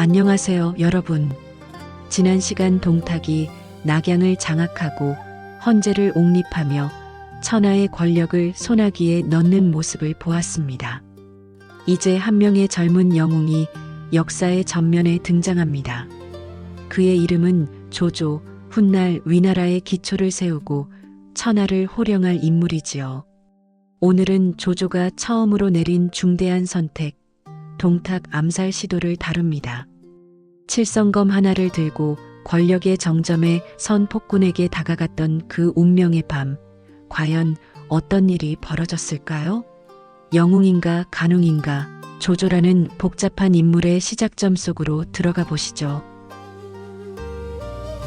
안녕하세요, 여러분. 지난 시간 동탁이 낙양을 장악하고 헌제를 옹립하며 천하의 권력을 손아귀에 넣는 모습을 보았습니다. 이제 한 명의 젊은 영웅이 역사의 전면에 등장합니다. 그의 이름은 조조, 훗날 위나라의 기초를 세우고 천하를 호령할 인물이지요. 오늘은 조조가 처음으로 내린 중대한 선택, 동탁 암살 시도를 다룹니다. 칠성검 하나를 들고 권력의 정점에 선 폭군에게 다가갔던 그 운명의 밤, 과연 어떤 일이 벌어졌을까요? 영웅인가 간웅인가, 조조라는 복잡한 인물의 시작점 속으로 들어가 보시죠.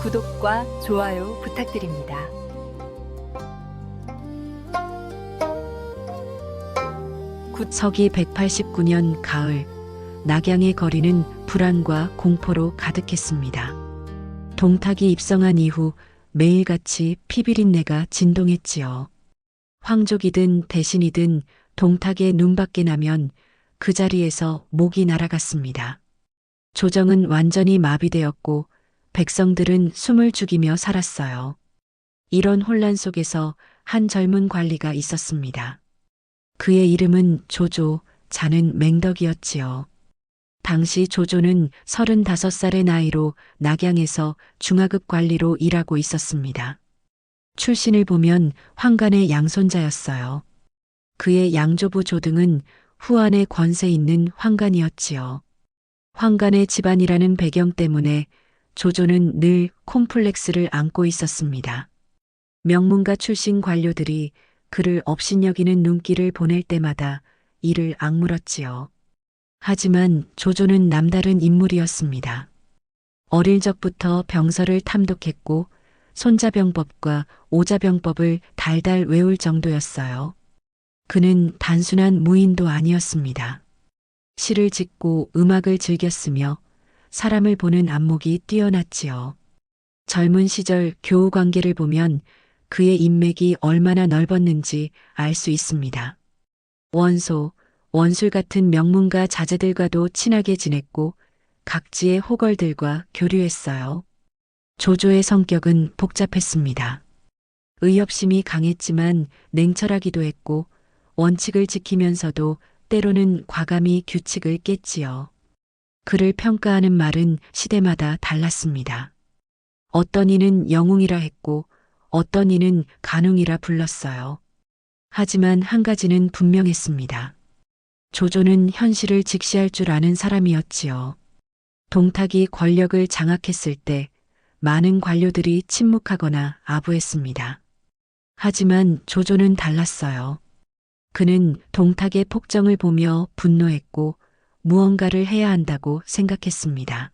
구독과 좋아요 부탁드립니다. 서기 189년 가을, 낙양의 거리는 불안과 공포로 가득했습니다. 동탁이 입성한 이후 매일같이 피비린내가 진동했지요. 황족이든 대신이든 동탁의 눈밖에 나면 그 자리에서 목이 날아갔습니다. 조정은 완전히 마비되었고 백성들은 숨을 죽이며 살았어요. 이런 혼란 속에서 한 젊은 관리가 있었습니다. 그의 이름은 조조, 자는 맹덕이었지요. 당시 조조는 35살의 나이로 낙양에서 중하급 관리로 일하고 있었습니다. 출신을 보면 황간의 양손자였어요. 그의 양조부 조등은 후한의 권세 있는 황간이었지요. 황간의 집안이라는 배경 때문에 조조는 늘 콤플렉스를 안고 있었습니다. 명문가 출신 관료들이 그를 업신여기는 눈길을 보낼 때마다 이를 악물었지요. 하지만 조조는 남다른 인물이었습니다. 어릴 적부터 병서를 탐독했고 손자병법과 오자병법을 달달 외울 정도였어요. 그는 단순한 무인도 아니었습니다. 시를 짓고 음악을 즐겼으며 사람을 보는 안목이 뛰어났지요. 젊은 시절 교우 관계를 보면 그의 인맥이 얼마나 넓었는지 알 수 있습니다. 원소, 원술 같은 명문가 자제들과도 친하게 지냈고 각지의 호걸들과 교류했어요. 조조의 성격은 복잡했습니다. 의협심이 강했지만 냉철하기도 했고 원칙을 지키면서도 때로는 과감히 규칙을 깼지요. 그를 평가하는 말은 시대마다 달랐습니다. 어떤 이는 영웅이라 했고 어떤 이는 간웅이라 불렀어요. 하지만 한 가지는 분명했습니다. 조조는 현실을 직시할 줄 아는 사람이었지요. 동탁이 권력을 장악했을 때 많은 관료들이 침묵하거나 아부했습니다. 하지만 조조는 달랐어요. 그는 동탁의 폭정을 보며 분노했고 무언가를 해야 한다고 생각했습니다.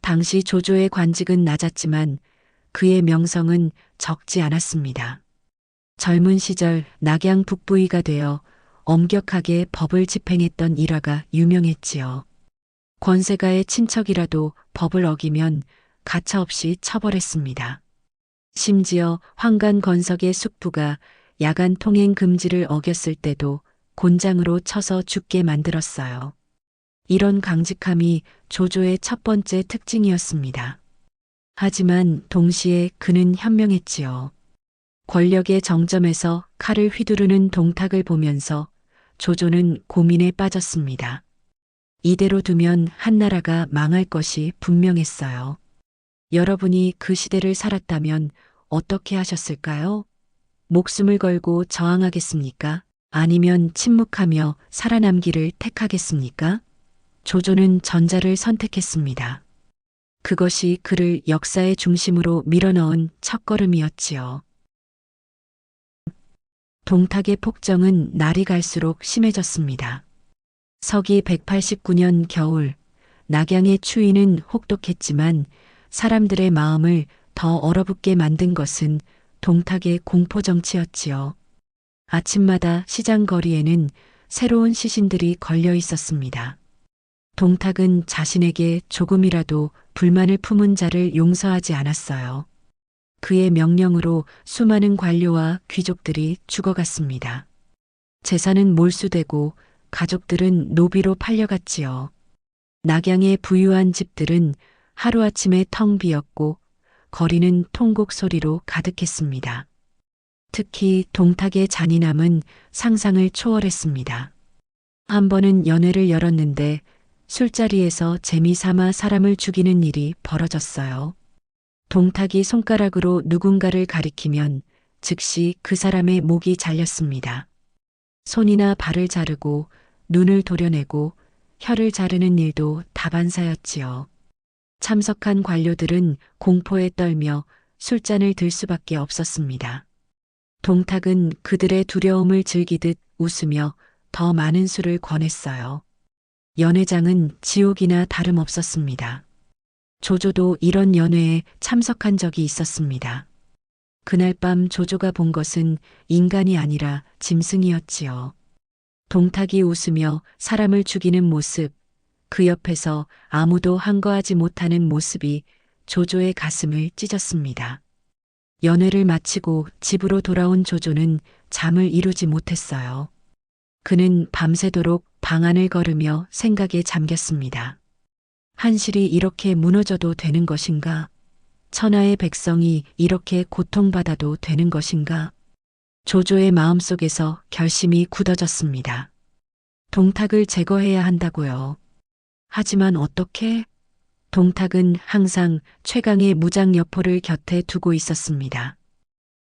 당시 조조의 관직은 낮았지만 그의 명성은 적지 않았습니다. 젊은 시절 낙양 북부위가 되어 엄격하게 법을 집행했던 일화가 유명했지요. 권세가의 친척이라도 법을 어기면 가차없이 처벌했습니다. 심지어 황간 건석의 숙부가 야간 통행 금지를 어겼을 때도 곤장으로 쳐서 죽게 만들었어요. 이런 강직함이 조조의 첫 번째 특징이었습니다. 하지만 동시에 그는 현명했지요. 권력의 정점에서 칼을 휘두르는 동탁을 보면서 조조는 고민에 빠졌습니다. 이대로 두면 한나라가 망할 것이 분명했어요. 여러분이 그 시대를 살았다면 어떻게 하셨을까요? 목숨을 걸고 저항하겠습니까? 아니면 침묵하며 살아남기를 택하겠습니까? 조조는 전자를 선택했습니다. 그것이 그를 역사의 중심으로 밀어넣은 첫걸음이었지요. 동탁의 폭정은 날이 갈수록 심해졌습니다. 서기 189년 겨울, 낙양의 추위는 혹독했지만 사람들의 마음을 더 얼어붙게 만든 것은 동탁의 공포정치였지요. 아침마다 시장 거리에는 새로운 시신들이 걸려 있었습니다. 동탁은 자신에게 조금이라도 불만을 품은 자를 용서하지 않았어요. 그의 명령으로 수많은 관료와 귀족들이 죽어갔습니다. 재산은 몰수되고 가족들은 노비로 팔려갔지요. 낙양의 부유한 집들은 하루아침에 텅 비었고 거리는 통곡 소리로 가득했습니다. 특히 동탁의 잔인함은 상상을 초월했습니다. 한 번은 연회를 열었는데 술자리에서 재미삼아 사람을 죽이는 일이 벌어졌어요. 동탁이 손가락으로 누군가를 가리키면 즉시 그 사람의 목이 잘렸습니다. 손이나 발을 자르고 눈을 도려내고 혀를 자르는 일도 다반사였지요. 참석한 관료들은 공포에 떨며 술잔을 들 수밖에 없었습니다. 동탁은 그들의 두려움을 즐기듯 웃으며 더 많은 술을 권했어요. 연회장은 지옥이나 다름없었습니다. 조조도 이런 연회에 참석한 적이 있었습니다. 그날 밤 조조가 본 것은 인간이 아니라 짐승이었지요. 동탁이 웃으며 사람을 죽이는 모습, 그 옆에서 아무도 한거하지 못하는 모습이 조조의 가슴을 찢었습니다. 연회를 마치고 집으로 돌아온 조조는 잠을 이루지 못했어요. 그는 밤새도록 방 안을 걸으며 생각에 잠겼습니다. 한실이 이렇게 무너져도 되는 것인가? 천하의 백성이 이렇게 고통받아도 되는 것인가? 조조의 마음속에서 결심이 굳어졌습니다. 동탁을 제거해야 한다고요. 하지만 어떻게? 동탁은 항상 최강의 무장 여포를 곁에 두고 있었습니다.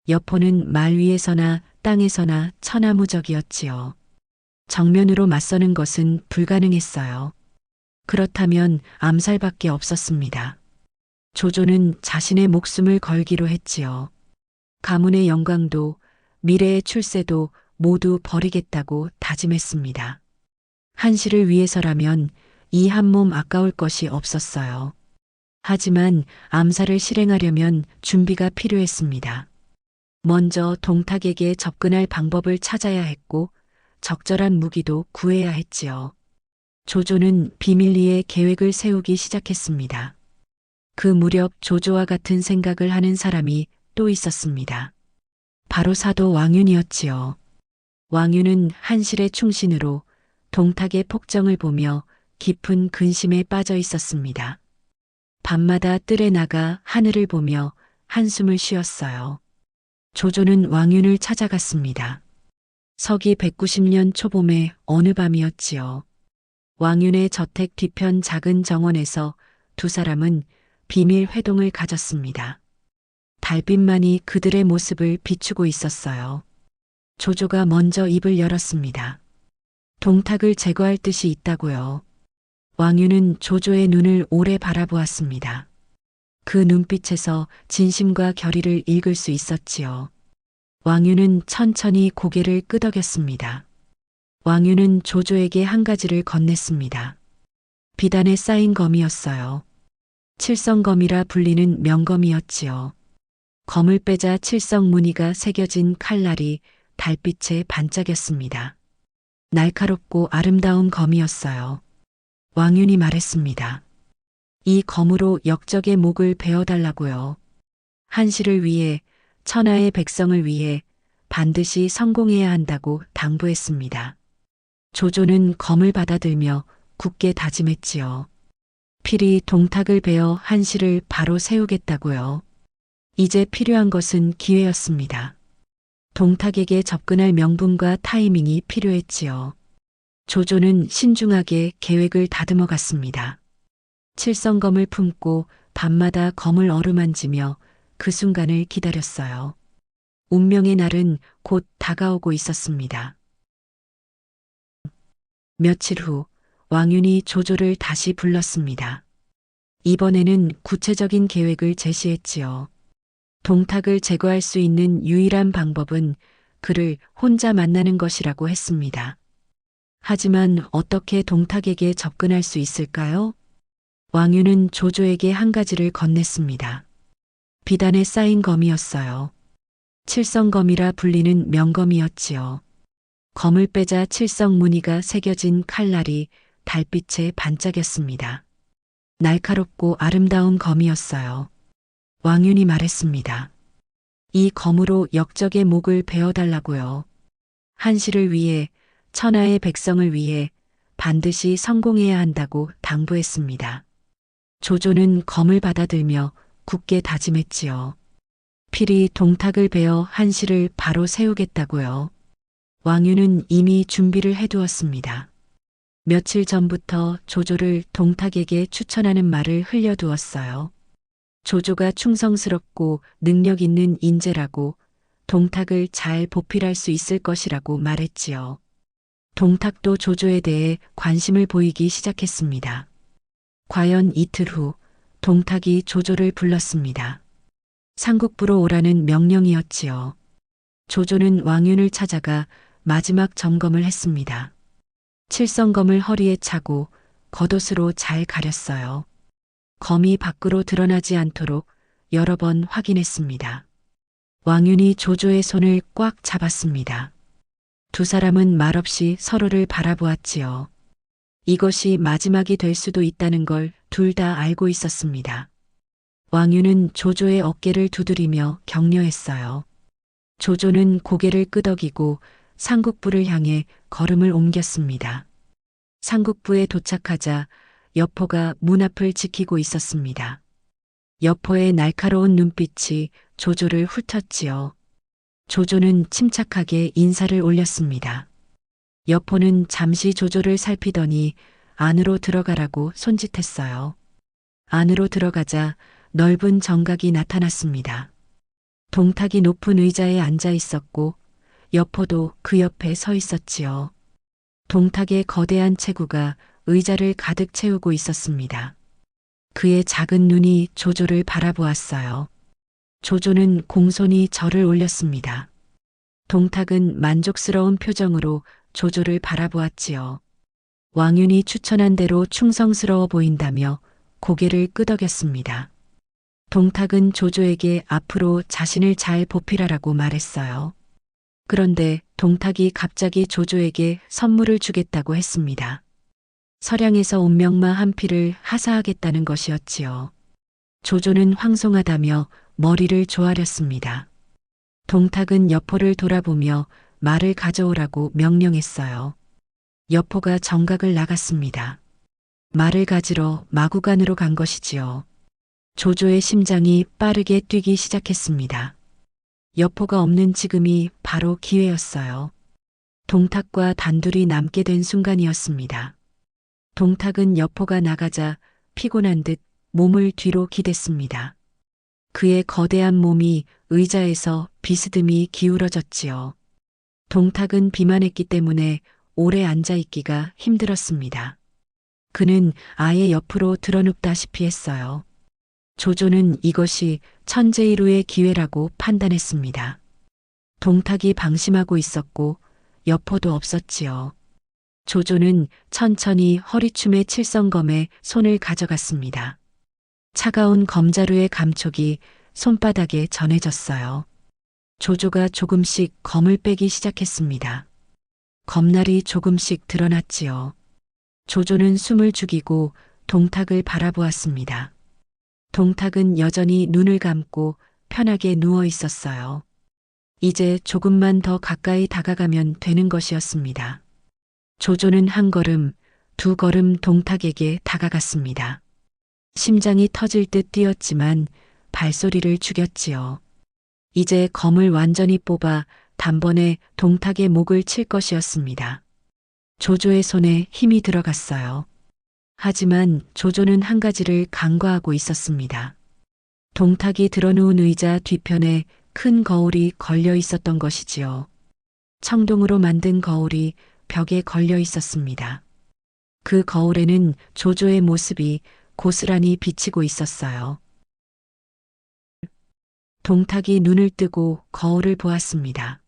여포는 말 위에서나 땅에서나 천하무적이었지요. 정면으로 맞서는 것은 불가능했어요. 그렇다면 암살밖에 없었습니다. 조조는 자신의 목숨을 걸기로 했지요. 가문의 영광도 미래의 출세도 모두 버리겠다고 다짐했습니다. 한실을 위해서라면 이 한 몸 아까울 것이 없었어요. 하지만 암살을 실행하려면 준비가 필요했습니다. 먼저 동탁에게 접근할 방법을 찾아야 했고 적절한 무기도 구해야 했지요. 조조는 비밀리에 계획을 세우기 시작했습니다. 그 무렵 조조와 같은 생각을 하는 사람이 또 있었습니다. 바로 사도 왕윤이었지요. 왕윤은 한실의 충신으로 동탁의 폭정을 보며 깊은 근심에 빠져 있었습니다. 밤마다 뜰에 나가 하늘을 보며 한숨을 쉬었어요. 조조는 왕윤을 찾아갔습니다. 서기 190년 초봄의 어느 밤이었지요. 왕윤의 저택 뒤편 작은 정원에서 두 사람은 비밀 회동을 가졌습니다. 달빛만이 그들의 모습을 비추고 있었어요. 조조가 먼저 입을 열었습니다. 동탁을 제거할 뜻이 있다고요. 왕윤은 조조의 눈을 오래 바라보았습니다. 그 눈빛에서 진심과 결의를 읽을 수 있었지요. 왕윤은 천천히 고개를 끄덕였습니다. 왕윤은 조조에게 한 가지를 건넸습니다. 비단에 쌓인 검이었어요. 칠성검이라 불리는 명검이었지요. 검을 빼자 칠성 무늬가 새겨진 칼날이 달빛에 반짝였습니다. 날카롭고 아름다운 검이었어요. 왕윤이 말했습니다. 이 검으로 역적의 목을 베어달라고요. 한실을 위해, 천하의 백성을 위해 반드시 성공해야 한다고 당부했습니다. 조조는 검을 받아들며 굳게 다짐했지요. 필히 동탁을 베어 한실을 바로 세우겠다고요. 이제 필요한 것은 기회였습니다. 동탁에게 접근할 명분과 타이밍이 필요했지요. 조조는 신중하게 계획을 다듬어 갔습니다. 칠성검을 품고 밤마다 검을 어루만지며 그 순간을 기다렸어요. 운명의 날은 곧 다가오고 있었습니다. 며칠 후 왕윤이 조조를 다시 불렀습니다. 이번에는 구체적인 계획을 제시했지요. 동탁을 제거할 수 있는 유일한 방법은 그를 혼자 만나는 것이라고 했습니다. 하지만 어떻게 동탁에게 접근할 수 있을까요? 왕윤은 조조에게 한 가지를 건넸습니다. 비단에 쌓인 검이었어요. 칠성검이라 불리는 명검이었지요. 검을 빼자 칠성 무늬가 새겨진 칼날이 달빛에 반짝였습니다. 날카롭고 아름다운 검이었어요. 왕윤이 말했습니다. 이 검으로 역적의 목을 베어달라고요. 한실을 위해, 천하의 백성을 위해 반드시 성공해야 한다고 당부했습니다. 조조는 검을 받아들며 굳게 다짐했지요. 필히 동탁을 베어 한시를 바로 세우겠다고요. 왕유는 이미 준비를 해두었습니다. 며칠 전부터 조조를 동탁에게 추천하는 말을 흘려두었어요. 조조가 충성스럽고 능력 있는 인재라고 동탁을 잘 보필할 수 있을 것이라고 말했지요. 동탁도 조조에 대해 관심을 보이기 시작했습니다. 과연 이틀 후 동탁이 조조를 불렀습니다. 상국부로 오라는 명령이었지요. 조조는 왕윤을 찾아가 마지막 점검을 했습니다. 칠성검을 허리에 차고 겉옷으로 잘 가렸어요. 검이 밖으로 드러나지 않도록 여러 번 확인했습니다. 왕윤이 조조의 손을 꽉 잡았습니다. 두 사람은 말없이 서로를 바라보았지요. 이것이 마지막이 될 수도 있다는 걸 둘 다 알고 있었습니다. 왕윤은 조조의 어깨를 두드리며 격려했어요. 조조는 고개를 끄덕이고 상국부를 향해 걸음을 옮겼습니다. 상국부에 도착하자 여포가 문 앞을 지키고 있었습니다. 여포의 날카로운 눈빛이 조조를 훑었지요. 조조는 침착하게 인사를 올렸습니다. 여포는 잠시 조조를 살피더니 안으로 들어가라고 손짓했어요. 안으로 들어가자 넓은 정각이 나타났습니다. 동탁이 높은 의자에 앉아 있었고 여포도 그 옆에 서 있었지요. 동탁의 거대한 체구가 의자를 가득 채우고 있었습니다. 그의 작은 눈이 조조를 바라보았어요. 조조는 공손히 절을 올렸습니다. 동탁은 만족스러운 표정으로 조조를 바라보았지요. 왕윤이 추천한 대로 충성스러워 보인다며 고개를 끄덕였습니다. 동탁은 조조에게 앞으로 자신을 잘 보필하라고 말했어요. 그런데 동탁이 갑자기 조조에게 선물을 주겠다고 했습니다. 서량에서 온 명마 한 필을 하사하겠다는 것이었지요. 조조는 황송하다며 머리를 조아렸습니다. 동탁은 여포를 돌아보며 말을 가져오라고 명령했어요. 여포가 정각을 나갔습니다. 말을 가지러 마구간으로 간 것이지요. 조조의 심장이 빠르게 뛰기 시작했습니다. 여포가 없는 지금이 바로 기회였어요. 동탁과 단둘이 남게 된 순간이었습니다. 동탁은 여포가 나가자 피곤한 듯 몸을 뒤로 기댔습니다. 그의 거대한 몸이 의자에서 비스듬히 기울어졌지요. 동탁은 비만했기 때문에 오래 앉아있기가 힘들었습니다. 그는 아예 옆으로 드러눕다시피 했어요. 조조는 이것이 천재일우의 기회라고 판단했습니다. 동탁이 방심하고 있었고 여포도 없었지요. 조조는 천천히 허리춤의 칠성검에 손을 가져갔습니다. 차가운 검자루의 감촉이 손바닥에 전해졌어요. 조조가 조금씩 검을 빼기 시작했습니다. 검날이 조금씩 드러났지요. 조조는 숨을 죽이고 동탁을 바라보았습니다. 동탁은 여전히 눈을 감고 편하게 누워 있었어요. 이제 조금만 더 가까이 다가가면 되는 것이었습니다. 조조는 한 걸음, 두 걸음 동탁에게 다가갔습니다. 심장이 터질 듯 뛰었지만 발소리를 죽였지요. 이제 검을 완전히 뽑아 단번에 동탁의 목을 칠 것이었습니다. 조조의 손에 힘이 들어갔어요. 하지만 조조는 한 가지를 간과하고 있었습니다. 동탁이 드러누운 의자 뒤편에 큰 거울이 걸려 있었던 것이지요. 청동으로 만든 거울이 벽에 걸려 있었습니다. 그 거울에는 조조의 모습이 고스란히 비치고 있었어요. 동탁이 눈을 뜨고 거울을 보았습니다.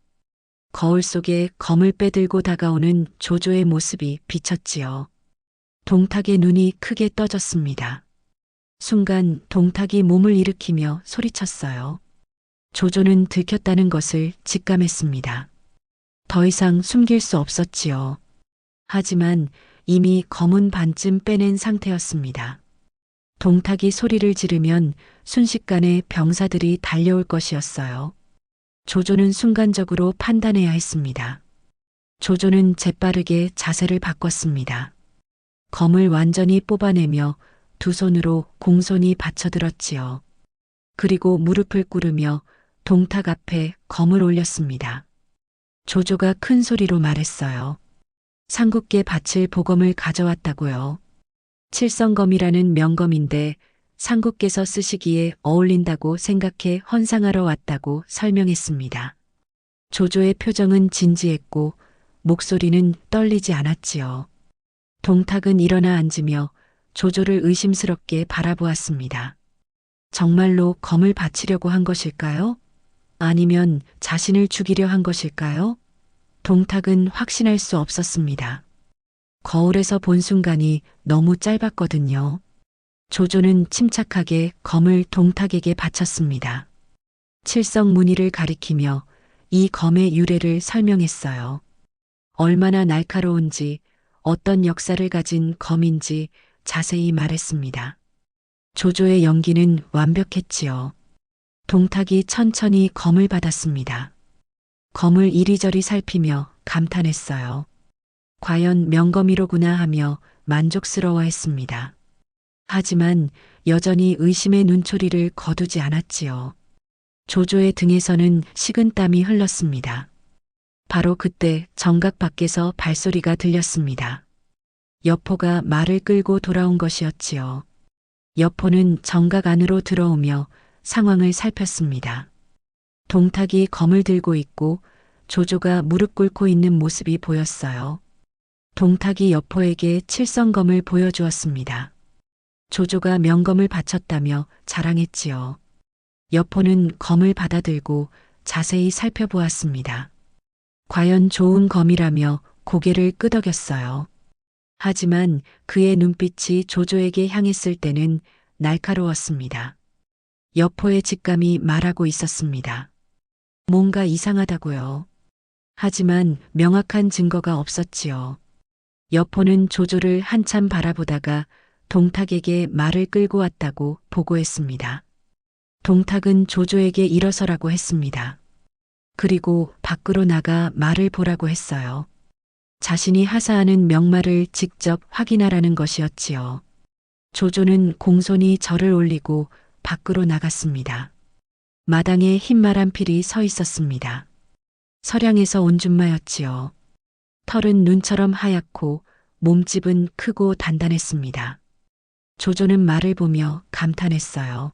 거울 속에 검을 빼들고 다가오는 조조의 모습이 비쳤지요. 동탁의 눈이 크게 떠졌습니다. 순간 동탁이 몸을 일으키며 소리쳤어요. 조조는 들켰다는 것을 직감했습니다. 더 이상 숨길 수 없었지요. 하지만 이미 검은 반쯤 빼낸 상태였습니다. 동탁이 소리를 지르면 순식간에 병사들이 달려올 것이었어요. 조조는 순간적으로 판단해야 했습니다. 조조는 재빠르게 자세를 바꿨습니다. 검을 완전히 뽑아내며 두 손으로 공손히 받쳐들었지요. 그리고 무릎을 꿇으며 동탁 앞에 검을 올렸습니다. 조조가 큰 소리로 말했어요. 상국께 바칠 보검을 가져왔다고요. 칠성검이라는 명검인데 상국께서 쓰시기에 어울린다고 생각해 헌상하러 왔다고 설명했습니다. 조조의 표정은 진지했고 목소리는 떨리지 않았지요. 동탁은 일어나 앉으며 조조를 의심스럽게 바라보았습니다. 정말로 검을 바치려고 한 것일까요? 아니면 자신을 죽이려 한 것일까요? 동탁은 확신할 수 없었습니다. 거울에서 본 순간이 너무 짧았거든요. 조조는 침착하게 검을 동탁에게 바쳤습니다. 칠성 무늬를 가리키며 이 검의 유래를 설명했어요. 얼마나 날카로운지, 어떤 역사를 가진 검인지 자세히 말했습니다. 조조의 연기는 완벽했지요. 동탁이 천천히 검을 받았습니다. 검을 이리저리 살피며 감탄했어요. 과연 명검이로구나 하며 만족스러워했습니다. 하지만 여전히 의심의 눈초리를 거두지 않았지요. 조조의 등에서는 식은땀이 흘렀습니다. 바로 그때 정각 밖에서 발소리가 들렸습니다. 여포가 말을 끌고 돌아온 것이었지요. 여포는 정각 안으로 들어오며 상황을 살폈습니다. 동탁이 검을 들고 있고 조조가 무릎 꿇고 있는 모습이 보였어요. 동탁이 여포에게 칠성검을 보여주었습니다. 조조가 명검을 바쳤다며 자랑했지요. 여포는 검을 받아들고 자세히 살펴보았습니다. 과연 좋은 검이라며 고개를 끄덕였어요. 하지만 그의 눈빛이 조조에게 향했을 때는 날카로웠습니다. 여포의 직감이 말하고 있었습니다. 뭔가 이상하다고요. 하지만 명확한 증거가 없었지요. 여포는 조조를 한참 바라보다가 동탁에게 말을 끌고 왔다고 보고했습니다. 동탁은 조조에게 일어서라고 했습니다. 그리고 밖으로 나가 말을 보라고 했어요. 자신이 하사하는 명말을 직접 확인하라는 것이었지요. 조조는 공손히 절을 올리고 밖으로 나갔습니다. 마당에 흰말한 필이 서 있었습니다. 서량에서 온 준마였지요. 털은 눈처럼 하얗고 몸집은 크고 단단했습니다. 조조는 말을 보며 감탄했어요.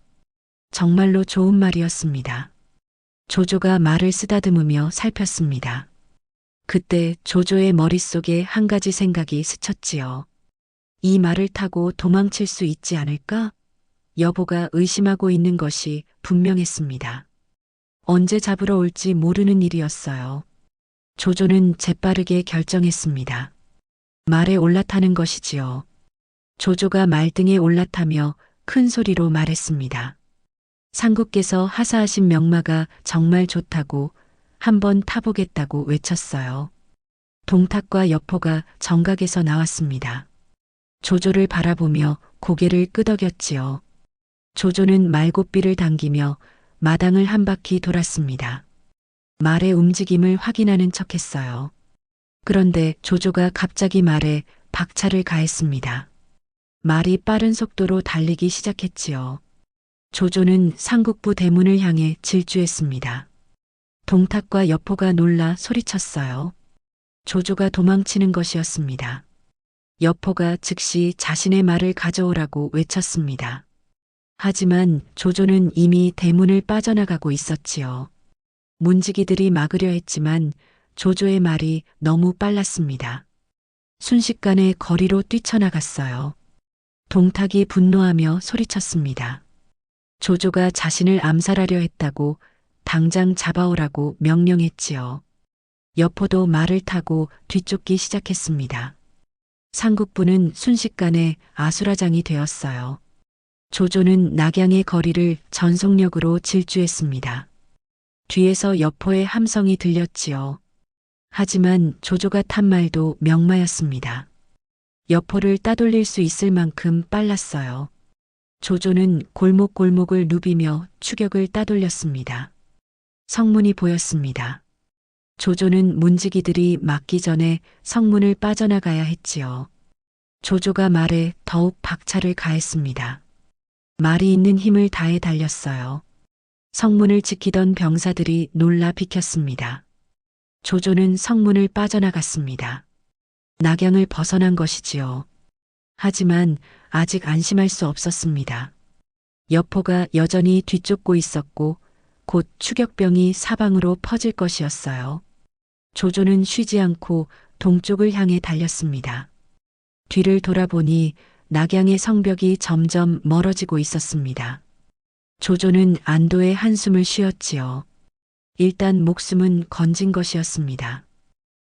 정말로 좋은 말이었습니다. 조조가 말을 쓰다듬으며 살폈습니다. 그때 조조의 머릿속에 한 가지 생각이 스쳤지요. 이 말을 타고 도망칠 수 있지 않을까? 여보가 의심하고 있는 것이 분명했습니다. 언제 잡으러 올지 모르는 일이었어요. 조조는 재빠르게 결정했습니다. 말에 올라타는 것이지요. 조조가 말등에 올라타며 큰 소리로 말했습니다. 상국께서 하사하신 명마가 정말 좋다고 한번 타보겠다고 외쳤어요. 동탁과 여포가 정각에서 나왔습니다. 조조를 바라보며 고개를 끄덕였지요. 조조는 말고삐를 당기며 마당을 한 바퀴 돌았습니다. 말의 움직임을 확인하는 척했어요. 그런데 조조가 갑자기 말에 박차를 가했습니다. 말이 빠른 속도로 달리기 시작했지요. 조조는 상국부 대문을 향해 질주했습니다. 동탁과 여포가 놀라 소리쳤어요. 조조가 도망치는 것이었습니다. 여포가 즉시 자신의 말을 가져오라고 외쳤습니다. 하지만 조조는 이미 대문을 빠져나가고 있었지요. 문지기들이 막으려 했지만 조조의 말이 너무 빨랐습니다. 순식간에 거리로 뛰쳐나갔어요. 동탁이 분노하며 소리쳤습니다. 조조가 자신을 암살하려 했다고 당장 잡아오라고 명령했지요. 여포도 말을 타고 뒤쫓기 시작했습니다. 상국부는 순식간에 아수라장이 되었어요. 조조는 낙양의 거리를 전속력으로 질주했습니다. 뒤에서 여포의 함성이 들렸지요. 하지만 조조가 탄 말도 명마였습니다. 여포를 따돌릴 수 있을 만큼 빨랐어요. 조조는 골목골목을 누비며 추격을 따돌렸습니다. 성문이 보였습니다. 조조는 문지기들이 막기 전에 성문을 빠져나가야 했지요. 조조가 말에 더욱 박차를 가했습니다. 말이 있는 힘을 다해 달렸어요. 성문을 지키던 병사들이 놀라 비켰습니다. 조조는 성문을 빠져나갔습니다. 낙양을 벗어난 것이지요. 하지만 아직 안심할 수 없었습니다. 여포가 여전히 뒤쫓고 있었고 곧 추격병이 사방으로 퍼질 것이었어요. 조조는 쉬지 않고 동쪽을 향해 달렸습니다. 뒤를 돌아보니 낙양의 성벽이 점점 멀어지고 있었습니다. 조조는 안도의 한숨을 쉬었지요. 일단 목숨은 건진 것이었습니다.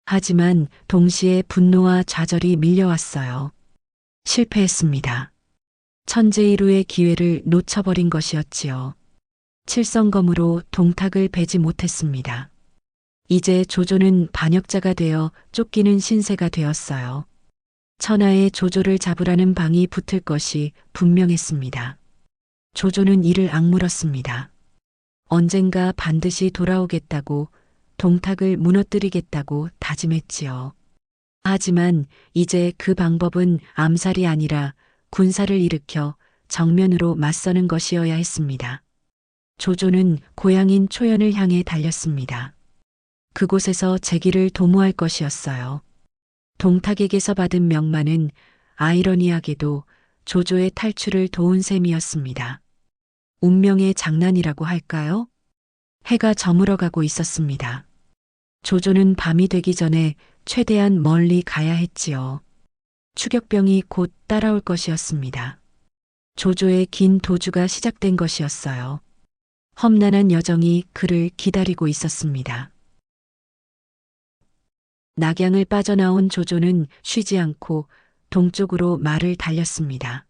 하지만 동시에 분노와 좌절이 밀려왔어요. 실패했습니다. 천재일우의 기회를 놓쳐버린 것이었지요. 칠성검으로 동탁을 베지 못했습니다. 이제 조조는 반역자가 되어 쫓기는 신세가 되었어요. 천하의 조조를 잡으라는 방이 붙을 것이 분명했습니다. 조조는 이를 악물었습니다. 언젠가 반드시 돌아오겠다고, 동탁을 무너뜨리겠다고 다짐했지요. 하지만 이제 그 방법은 암살이 아니라 군사를 일으켜 정면으로 맞서는 것이어야 했습니다. 조조는 고향인 초연을 향해 달렸습니다. 그곳에서 재기를 도모할 것이었어요. 동탁에게서 받은 명만은 아이러니하게도 조조의 탈출을 도운 셈이었습니다. 운명의 장난이라고 할까요? 해가 저물어가고 있었습니다. 조조는 밤이 되기 전에 최대한 멀리 가야 했지요. 추격병이 곧 따라올 것이었습니다. 조조의 긴 도주가 시작된 것이었어요. 험난한 여정이 그를 기다리고 있었습니다. 낙양을 빠져나온 조조는 쉬지 않고 동쪽으로 말을 달렸습니다.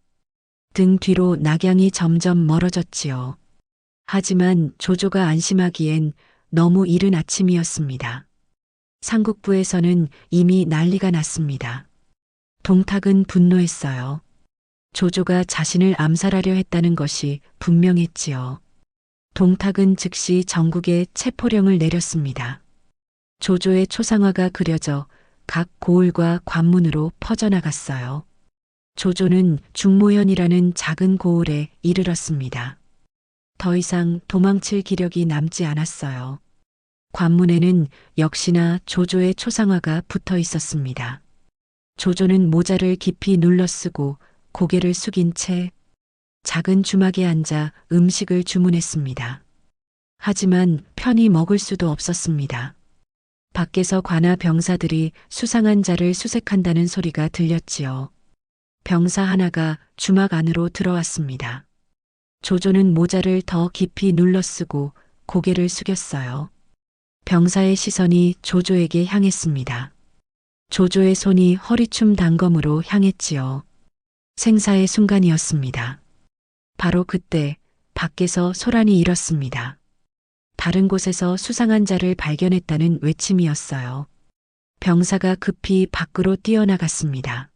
등 뒤로 낙양이 점점 멀어졌지요. 하지만 조조가 안심하기엔 너무 이른 아침이었습니다. 상국부에서는 이미 난리가 났습니다. 동탁은 분노했어요. 조조가 자신을 암살하려 했다는 것이 분명했지요. 동탁은 즉시 전국에 체포령을 내렸습니다. 조조의 초상화가 그려져 각 고을과 관문으로 퍼져나갔어요. 조조는 중모현이라는 작은 고을에 이르렀습니다. 더 이상 도망칠 기력이 남지 않았어요. 관문에는 역시나 조조의 초상화가 붙어 있었습니다. 조조는 모자를 깊이 눌러쓰고 고개를 숙인 채 작은 주막에 앉아 음식을 주문했습니다. 하지만 편히 먹을 수도 없었습니다. 밖에서 관아 병사들이 수상한 자를 수색한다는 소리가 들렸지요. 병사 하나가 주막 안으로 들어왔습니다. 조조는 모자를 더 깊이 눌러쓰고 고개를 숙였어요. 병사의 시선이 조조에게 향했습니다. 조조의 손이 허리춤 단검으로 향했지요. 생사의 순간이었습니다. 바로 그때 밖에서 소란이 일었습니다. 다른 곳에서 수상한 자를 발견했다는 외침이었어요. 병사가 급히 밖으로 뛰어나갔습니다.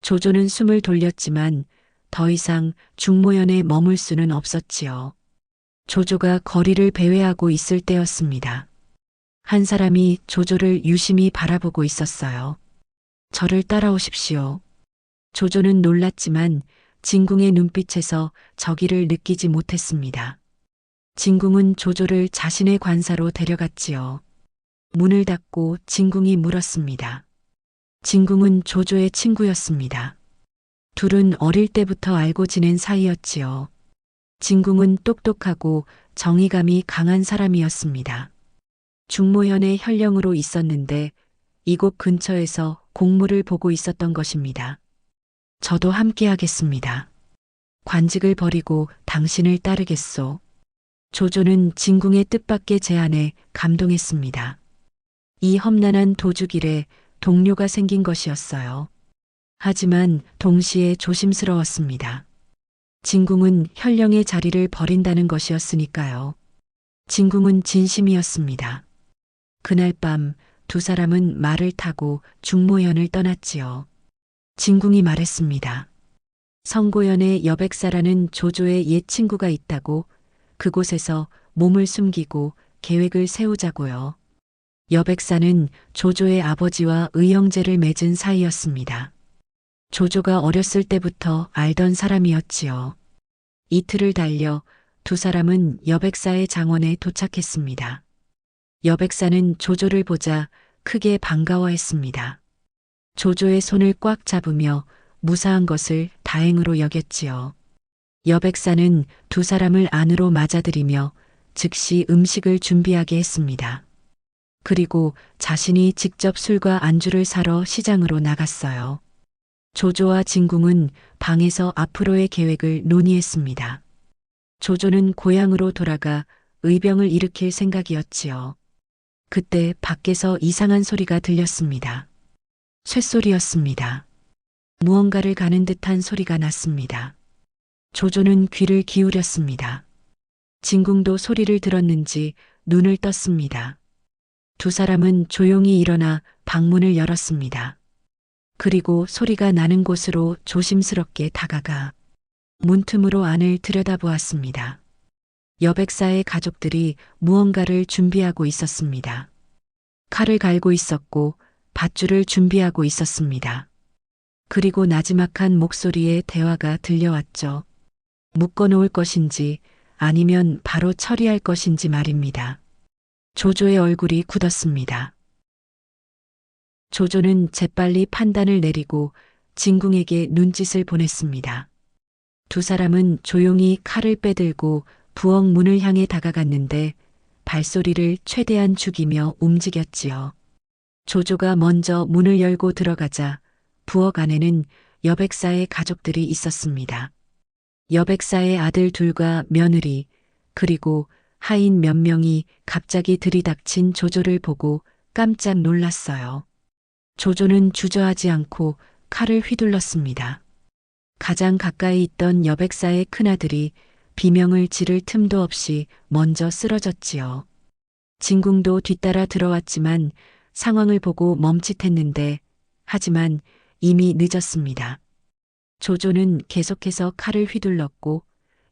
조조는 숨을 돌렸지만 더 이상 중모연에 머물 수는 없었지요. 조조가 거리를 배회하고 있을 때였습니다. 한 사람이 조조를 유심히 바라보고 있었어요. 저를 따라오십시오. 조조는 놀랐지만 진궁의 눈빛에서 저기를 느끼지 못했습니다. 진궁은 조조를 자신의 관사로 데려갔지요. 문을 닫고 진궁이 물었습니다. 진궁은 조조의 친구였습니다. 둘은 어릴 때부터 알고 지낸 사이였지요. 진궁은 똑똑하고 정의감이 강한 사람이었습니다. 중모현의 현령으로 있었는데 이곳 근처에서 공무를 보고 있었던 것입니다. 저도 함께하겠습니다. 관직을 버리고 당신을 따르겠소. 조조는 진궁의 뜻밖의 제안에 감동했습니다. 이 험난한 도주길에 동료가 생긴 것이었어요. 하지만 동시에 조심스러웠습니다. 진궁은 현령의 자리를 버린다는 것이었으니까요. 진궁은 진심이었습니다. 그날 밤 두 사람은 말을 타고 중모현을 떠났지요. 진궁이 말했습니다. 성고현에 여백사라는 조조의 옛 친구가 있다고 그곳에서 몸을 숨기고 계획을 세우자고요. 여백사는 조조의 아버지와 의형제를 맺은 사이였습니다. 조조가 어렸을 때부터 알던 사람이었지요. 이틀을 달려 두 사람은 여백사의 장원에 도착했습니다. 여백사는 조조를 보자 크게 반가워했습니다. 조조의 손을 꽉 잡으며 무사한 것을 다행으로 여겼지요. 여백사는 두 사람을 안으로 맞아들이며 즉시 음식을 준비하게 했습니다. 그리고 자신이 직접 술과 안주를 사러 시장으로 나갔어요. 조조와 진궁은 방에서 앞으로의 계획을 논의했습니다. 조조는 고향으로 돌아가 의병을 일으킬 생각이었지요. 그때 밖에서 이상한 소리가 들렸습니다. 쇳소리였습니다. 무언가를 가는 듯한 소리가 났습니다. 조조는 귀를 기울였습니다. 진궁도 소리를 들었는지 눈을 떴습니다. 두 사람은 조용히 일어나 방문을 열었습니다. 그리고 소리가 나는 곳으로 조심스럽게 다가가 문틈으로 안을 들여다보았습니다. 여백사의 가족들이 무언가를 준비하고 있었습니다. 칼을 갈고 있었고 밧줄을 준비하고 있었습니다. 그리고 나지막한 목소리의 대화가 들려왔죠. 묶어놓을 것인지 아니면 바로 처리할 것인지 말입니다. 조조의 얼굴이 굳었습니다. 조조는 재빨리 판단을 내리고 진궁에게 눈짓을 보냈습니다. 두 사람은 조용히 칼을 빼들고 부엌 문을 향해 다가갔는데 발소리를 최대한 죽이며 움직였지요. 조조가 먼저 문을 열고 들어가자 부엌 안에는 여백사의 가족들이 있었습니다. 여백사의 아들 둘과 며느리 그리고 하인 몇 명이 갑자기 들이닥친 조조를 보고 깜짝 놀랐어요. 조조는 주저하지 않고 칼을 휘둘렀습니다. 가장 가까이 있던 여백사의 큰아들이 비명을 지를 틈도 없이 먼저 쓰러졌지요. 진궁도 뒤따라 들어왔지만 상황을 보고 멈칫했는데 하지만 이미 늦었습니다. 조조는 계속해서 칼을 휘둘렀고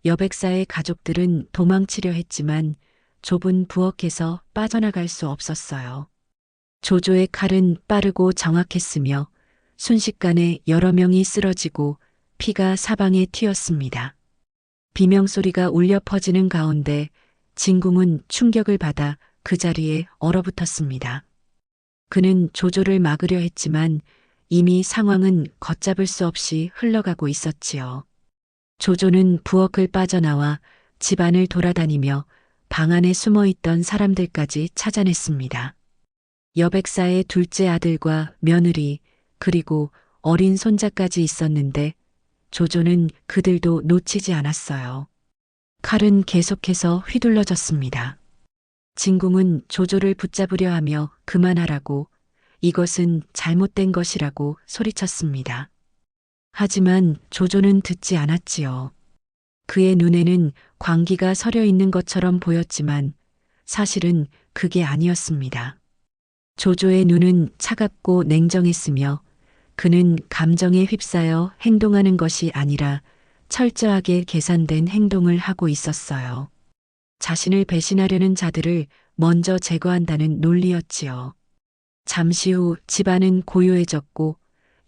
여백사의 가족들은 도망치려 했지만 좁은 부엌에서 빠져나갈 수 없었어요. 조조의 칼은 빠르고 정확했으며 순식간에 여러 명이 쓰러지고 피가 사방에 튀었습니다. 비명소리가 울려 퍼지는 가운데 진궁은 충격을 받아 그 자리에 얼어붙었습니다. 그는 조조를 막으려 했지만 이미 상황은 걷잡을 수 없이 흘러가고 있었지요. 조조는 부엌을 빠져나와 집안을 돌아다니며 방 안에 숨어 있던 사람들까지 찾아냈습니다. 여백사의 둘째 아들과 며느리 그리고 어린 손자까지 있었는데 조조는 그들도 놓치지 않았어요. 칼은 계속해서 휘둘러졌습니다. 진궁은 조조를 붙잡으려 하며 그만하라고 이것은 잘못된 것이라고 소리쳤습니다. 하지만 조조는 듣지 않았지요. 그의 눈에는 광기가 서려 있는 것처럼 보였지만 사실은 그게 아니었습니다. 조조의 눈은 차갑고 냉정했으며 그는 감정에 휩싸여 행동하는 것이 아니라 철저하게 계산된 행동을 하고 있었어요. 자신을 배신하려는 자들을 먼저 제거한다는 논리였지요. 잠시 후 집안은 고요해졌고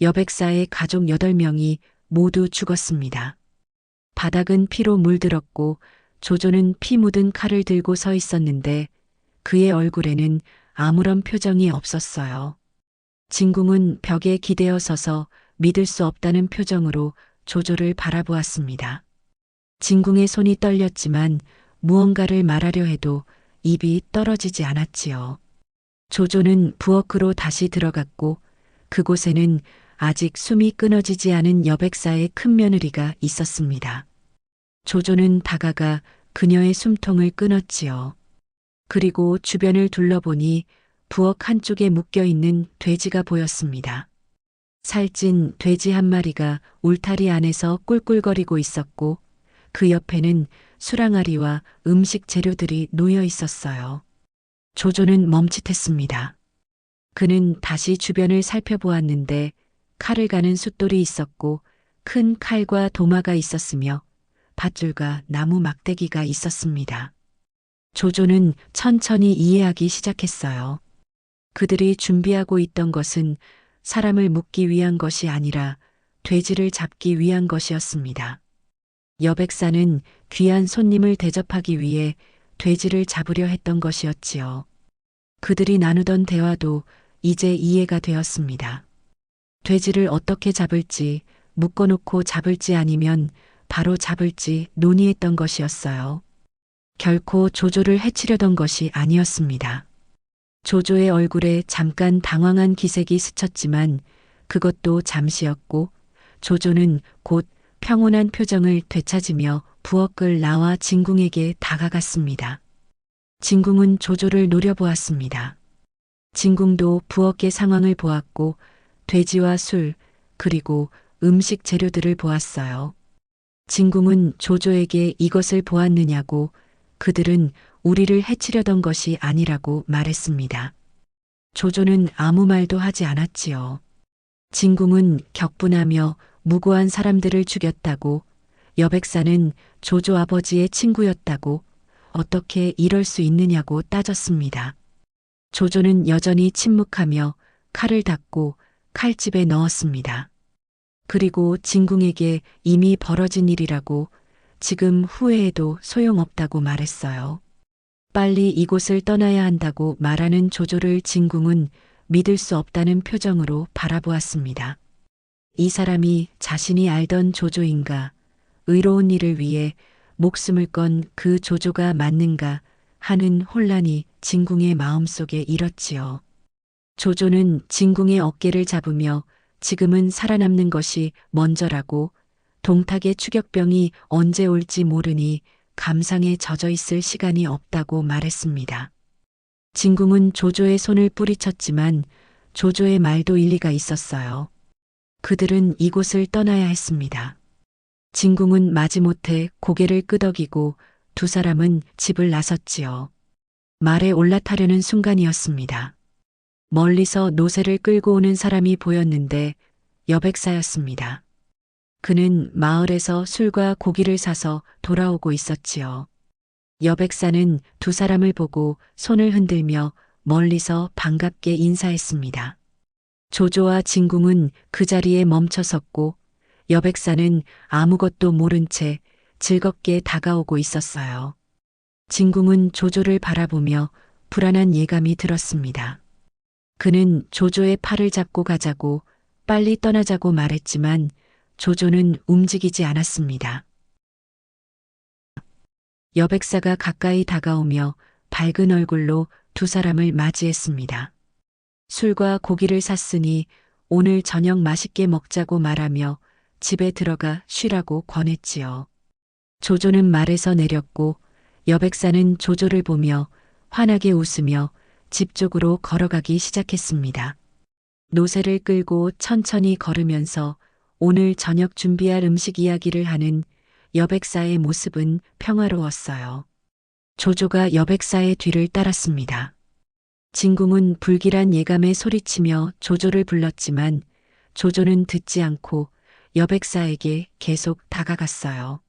여백사의 가족 8명이 모두 죽었습니다. 바닥은 피로 물들었고 조조는 피 묻은 칼을 들고 서 있었는데 그의 얼굴에는 아무런 표정이 없었어요. 진궁은 벽에 기대어 서서 믿을 수 없다는 표정으로 조조를 바라보았습니다. 진궁의 손이 떨렸지만 무언가를 말하려 해도 입이 떨어지지 않았지요. 조조는 부엌으로 다시 들어갔고 그곳에는 아직 숨이 끊어지지 않은 여백사의 큰며느리가 있었습니다. 조조는 다가가 그녀의 숨통을 끊었지요. 그리고 주변을 둘러보니 부엌 한쪽에 묶여있는 돼지가 보였습니다. 살찐 돼지 한 마리가 울타리 안에서 꿀꿀거리고 있었고 그 옆에는 수랑아리와 음식 재료들이 놓여 있었어요. 조조는 멈칫했습니다. 그는 다시 주변을 살펴보았는데 칼을 가는 숫돌이 있었고 큰 칼과 도마가 있었으며 밧줄과 나무 막대기가 있었습니다. 조조는 천천히 이해하기 시작했어요. 그들이 준비하고 있던 것은 사람을 묶기 위한 것이 아니라 돼지를 잡기 위한 것이었습니다. 여백사는 귀한 손님을 대접하기 위해 돼지를 잡으려 했던 것이었지요. 그들이 나누던 대화도 이제 이해가 되었습니다. 돼지를 어떻게 잡을지, 묶어놓고 잡을지 아니면 바로 잡을지 논의했던 것이었어요. 결코 조조를 해치려던 것이 아니었습니다. 조조의 얼굴에 잠깐 당황한 기색이 스쳤지만 그것도 잠시였고 조조는 곧 평온한 표정을 되찾으며 부엌을 나와 진궁에게 다가갔습니다. 진궁은 조조를 노려보았습니다. 진궁도 부엌의 상황을 보았고 돼지와 술 그리고 음식 재료들을 보았어요. 진궁은 조조에게 이것을 보았느냐고 그들은 우리를 해치려던 것이 아니라고 말했습니다. 조조는 아무 말도 하지 않았지요. 진궁은 격분하며 무고한 사람들을 죽였다고 여백사는 조조 아버지의 친구였다고 어떻게 이럴 수 있느냐고 따졌습니다. 조조는 여전히 침묵하며 칼을 닫고 칼집에 넣었습니다. 그리고 진궁에게 이미 벌어진 일이라고 지금 후회해도 소용없다고 말했어요. 빨리 이곳을 떠나야 한다고 말하는 조조를 진궁은 믿을 수 없다는 표정으로 바라보았습니다. 이 사람이 자신이 알던 조조인가, 의로운 일을 위해 목숨을 건 그 조조가 맞는가 하는 혼란이 진궁의 마음속에 일었지요. 조조는 진궁의 어깨를 잡으며 지금은 살아남는 것이 먼저라고 동탁의 추격병이 언제 올지 모르니 감상에 젖어 있을 시간이 없다고 말했습니다. 진궁은 조조의 손을 뿌리쳤지만 조조의 말도 일리가 있었어요. 그들은 이곳을 떠나야 했습니다. 진궁은 마지못해 고개를 끄덕이고 두 사람은 집을 나섰지요. 말에 올라타려는 순간이었습니다. 멀리서 노새를 끌고 오는 사람이 보였는데 여백사였습니다. 그는 마을에서 술과 고기를 사서 돌아오고 있었지요. 여백사는 두 사람을 보고 손을 흔들며 멀리서 반갑게 인사했습니다. 조조와 진궁은 그 자리에 멈춰 섰고 여백사는 아무것도 모른 채 즐겁게 다가오고 있었어요. 진궁은 조조를 바라보며 불안한 예감이 들었습니다. 그는 조조의 팔을 잡고 가자고 빨리 떠나자고 말했지만 조조는 움직이지 않았습니다. 여백사가 가까이 다가오며 밝은 얼굴로 두 사람을 맞이했습니다. 술과 고기를 샀으니 오늘 저녁 맛있게 먹자고 말하며 집에 들어가 쉬라고 권했지요. 조조는 말에서 내렸고 여백사는 조조를 보며 환하게 웃으며 집 쪽으로 걸어가기 시작했습니다. 노새를 끌고 천천히 걸으면서 오늘 저녁 준비할 음식 이야기를 하는 여백사의 모습은 평화로웠어요. 조조가 여백사의 뒤를 따랐습니다. 진궁은 불길한 예감에 소리치며 조조를 불렀지만 조조는 듣지 않고 여백사에게 계속 다가갔어요.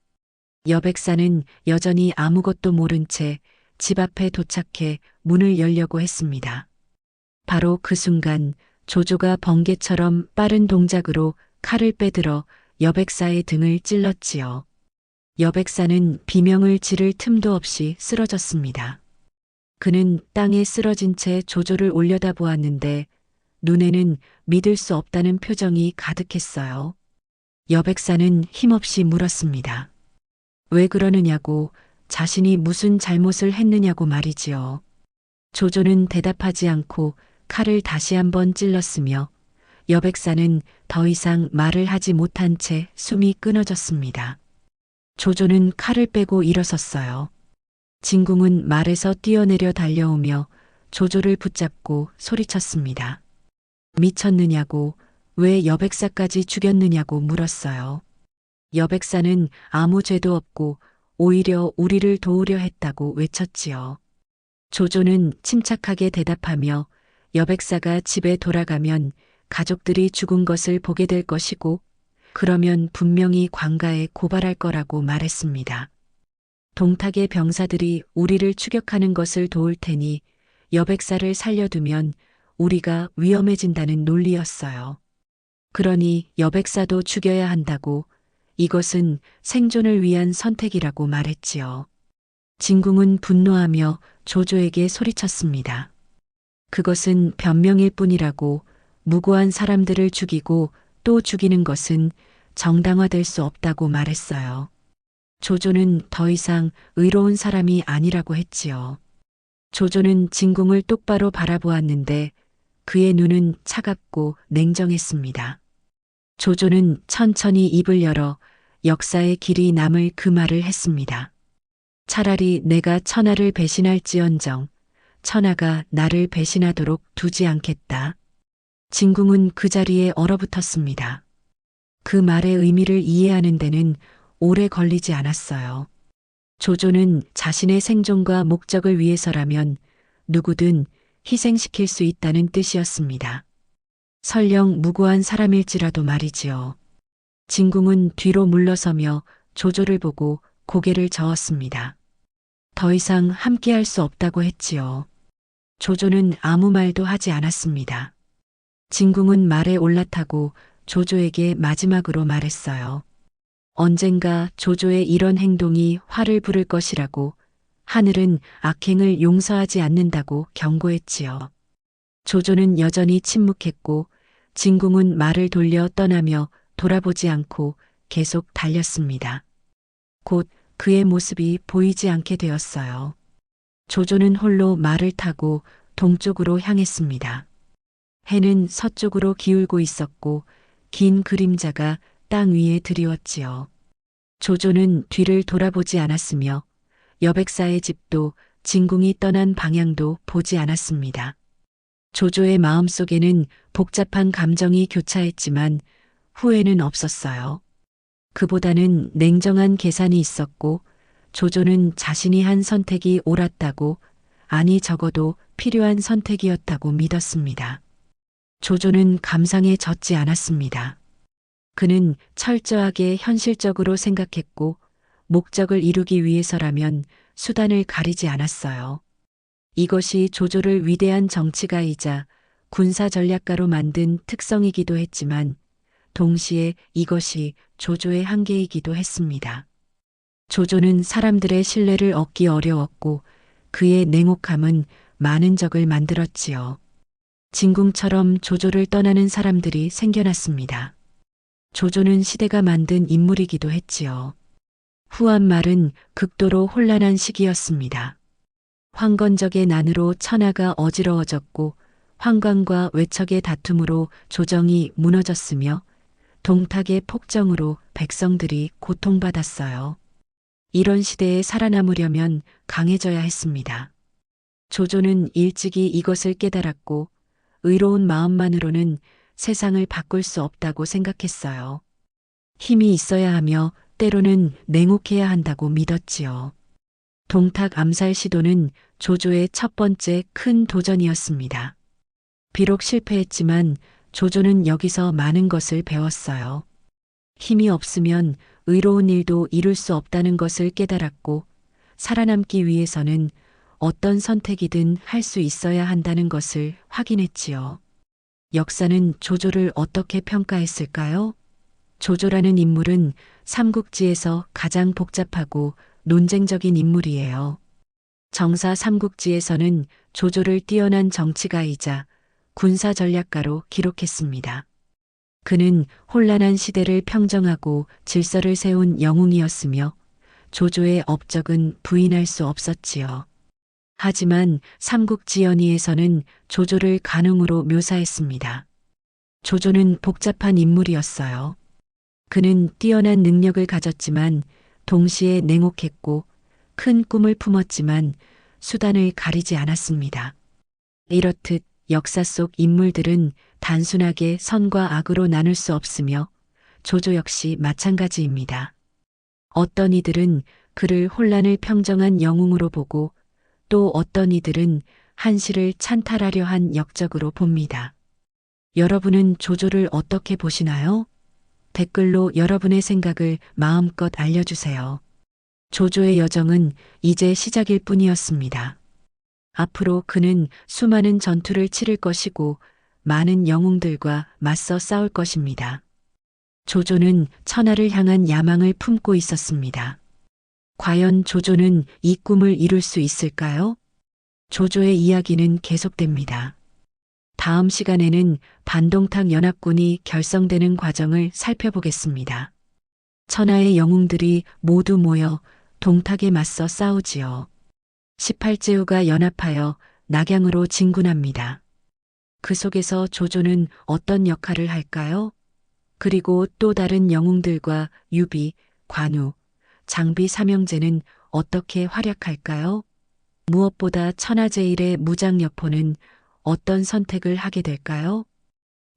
여백사는 여전히 아무것도 모른 채 집 앞에 도착해 문을 열려고 했습니다. 바로 그 순간 조조가 번개처럼 빠른 동작으로 칼을 빼들어 여백사의 등을 찔렀지요. 여백사는 비명을 지를 틈도 없이 쓰러졌습니다. 그는 땅에 쓰러진 채 조조를 올려다보았는데 눈에는 믿을 수 없다는 표정이 가득했어요. 여백사는 힘없이 물었습니다. 왜 그러느냐고, 자신이 무슨 잘못을 했느냐고 말이지요. 조조는 대답하지 않고 칼을 다시 한번 찔렀으며 여백사는 더 이상 말을 하지 못한 채 숨이 끊어졌습니다. 조조는 칼을 빼고 일어섰어요. 진궁은 말에서 뛰어내려 달려오며 조조를 붙잡고 소리쳤습니다. 미쳤느냐고, 왜 여백사까지 죽였느냐고 물었어요. 여백사는 아무 죄도 없고 오히려 우리를 도우려 했다고 외쳤지요. 조조는 침착하게 대답하며 여백사가 집에 돌아가면 가족들이 죽은 것을 보게 될 것이고 그러면 분명히 관가에 고발할 거라고 말했습니다. 동탁의 병사들이 우리를 추격하는 것을 도울 테니 여백사를 살려두면 우리가 위험해진다는 논리였어요. 그러니 여백사도 죽여야 한다고 이것은 생존을 위한 선택이라고 말했지요. 진궁은 분노하며 조조에게 소리쳤습니다. 그것은 변명일 뿐이라고 무고한 사람들을 죽이고 또 죽이는 것은 정당화될 수 없다고 말했어요. 조조는 더 이상 의로운 사람이 아니라고 했지요. 조조는 진궁을 똑바로 바라보았는데 그의 눈은 차갑고 냉정했습니다. 조조는 천천히 입을 열어 역사의 길이 남을 그 말을 했습니다. 차라리 내가 천하를 배신할지언정 천하가 나를 배신하도록 두지 않겠다. 진궁은 그 자리에 얼어붙었습니다. 그 말의 의미를 이해하는 데는 오래 걸리지 않았어요. 조조는 자신의 생존과 목적을 위해서라면 누구든 희생시킬 수 있다는 뜻이었습니다. 설령 무고한 사람일지라도 말이지요. 진궁은 뒤로 물러서며 조조를 보고 고개를 저었습니다. 더 이상 함께할 수 없다고 했지요. 조조는 아무 말도 하지 않았습니다. 진궁은 말에 올라타고 조조에게 마지막으로 말했어요. 언젠가 조조의 이런 행동이 화를 부를 것이라고 하늘은 악행을 용서하지 않는다고 경고했지요. 조조는 여전히 침묵했고 진궁은 말을 돌려 떠나며 돌아보지 않고 계속 달렸습니다. 곧 그의 모습이 보이지 않게 되었어요. 조조는 홀로 말을 타고 동쪽으로 향했습니다. 해는 서쪽으로 기울고 있었고 긴 그림자가 땅 위에 드리웠지요. 조조는 뒤를 돌아보지 않았으며 여백사의 집도 진궁이 떠난 방향도 보지 않았습니다. 조조의 마음속에는 복잡한 감정이 교차했지만 후회는 없었어요. 그보다는 냉정한 계산이 있었고 조조는 자신이 한 선택이 옳았다고, 아니 적어도 필요한 선택이었다고 믿었습니다. 조조는 감상에 젖지 않았습니다. 그는 철저하게 현실적으로 생각했고 목적을 이루기 위해서라면 수단을 가리지 않았어요. 이것이 조조를 위대한 정치가이자 군사 전략가로 만든 특성이기도 했지만 동시에 이것이 조조의 한계이기도 했습니다. 조조는 사람들의 신뢰를 얻기 어려웠고 그의 냉혹함은 많은 적을 만들었지요. 진궁처럼 조조를 떠나는 사람들이 생겨났습니다. 조조는 시대가 만든 인물이기도 했지요. 후한말은 극도로 혼란한 시기였습니다. 황건적의 난으로 천하가 어지러워졌고 황관과 외척의 다툼으로 조정이 무너졌으며 동탁의 폭정으로 백성들이 고통받았어요. 이런 시대에 살아남으려면 강해져야 했습니다. 조조는 일찍이 이것을 깨달았고 의로운 마음만으로는 세상을 바꿀 수 없다고 생각했어요. 힘이 있어야 하며 때로는 냉혹해야 한다고 믿었지요. 동탁 암살 시도는 조조의 첫 번째 큰 도전이었습니다. 비록 실패했지만 조조는 여기서 많은 것을 배웠어요. 힘이 없으면 의로운 일도 이룰 수 없다는 것을 깨달았고 살아남기 위해서는 어떤 선택이든 할 수 있어야 한다는 것을 확인했지요. 역사는 조조를 어떻게 평가했을까요? 조조라는 인물은 삼국지에서 가장 복잡하고 논쟁적인 인물이에요. 정사 삼국지에서는 조조를 뛰어난 정치가이자 군사 전략가로 기록했습니다. 그는 혼란한 시대를 평정하고 질서를 세운 영웅이었으며 조조의 업적은 부인할 수 없었지요. 하지만 삼국지연의에서는 조조를 간웅으로 묘사했습니다. 조조는 복잡한 인물이었어요. 그는 뛰어난 능력을 가졌지만 동시에 냉혹했고 큰 꿈을 품었지만 수단을 가리지 않았습니다. 이렇듯 역사 속 인물들은 단순하게 선과 악으로 나눌 수 없으며 조조 역시 마찬가지입니다. 어떤 이들은 그를 혼란을 평정한 영웅으로 보고 또 어떤 이들은 한시를 찬탈하려 한 역적으로 봅니다. 여러분은 조조를 어떻게 보시나요? 댓글로 여러분의 생각을 마음껏 알려주세요. 조조의 여정은 이제 시작일 뿐이었습니다. 앞으로 그는 수많은 전투를 치를 것이고 많은 영웅들과 맞서 싸울 것입니다. 조조는 천하를 향한 야망을 품고 있었습니다. 과연 조조는 이 꿈을 이룰 수 있을까요? 조조의 이야기는 계속됩니다. 다음 시간에는 반동탁 연합군이 결성되는 과정을 살펴보겠습니다. 천하의 영웅들이 모두 모여 동탁에 맞서 싸우지요. 18제후가 연합하여 낙양으로 진군합니다. 그 속에서 조조는 어떤 역할을 할까요? 그리고 또 다른 영웅들과 유비, 관우, 장비 삼형제는 어떻게 활약할까요? 무엇보다 천하제일의 무장여포는 어떤 선택을 하게 될까요?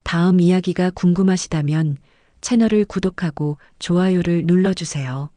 다음 이야기가 궁금하시다면 채널을 구독하고 좋아요를 눌러주세요.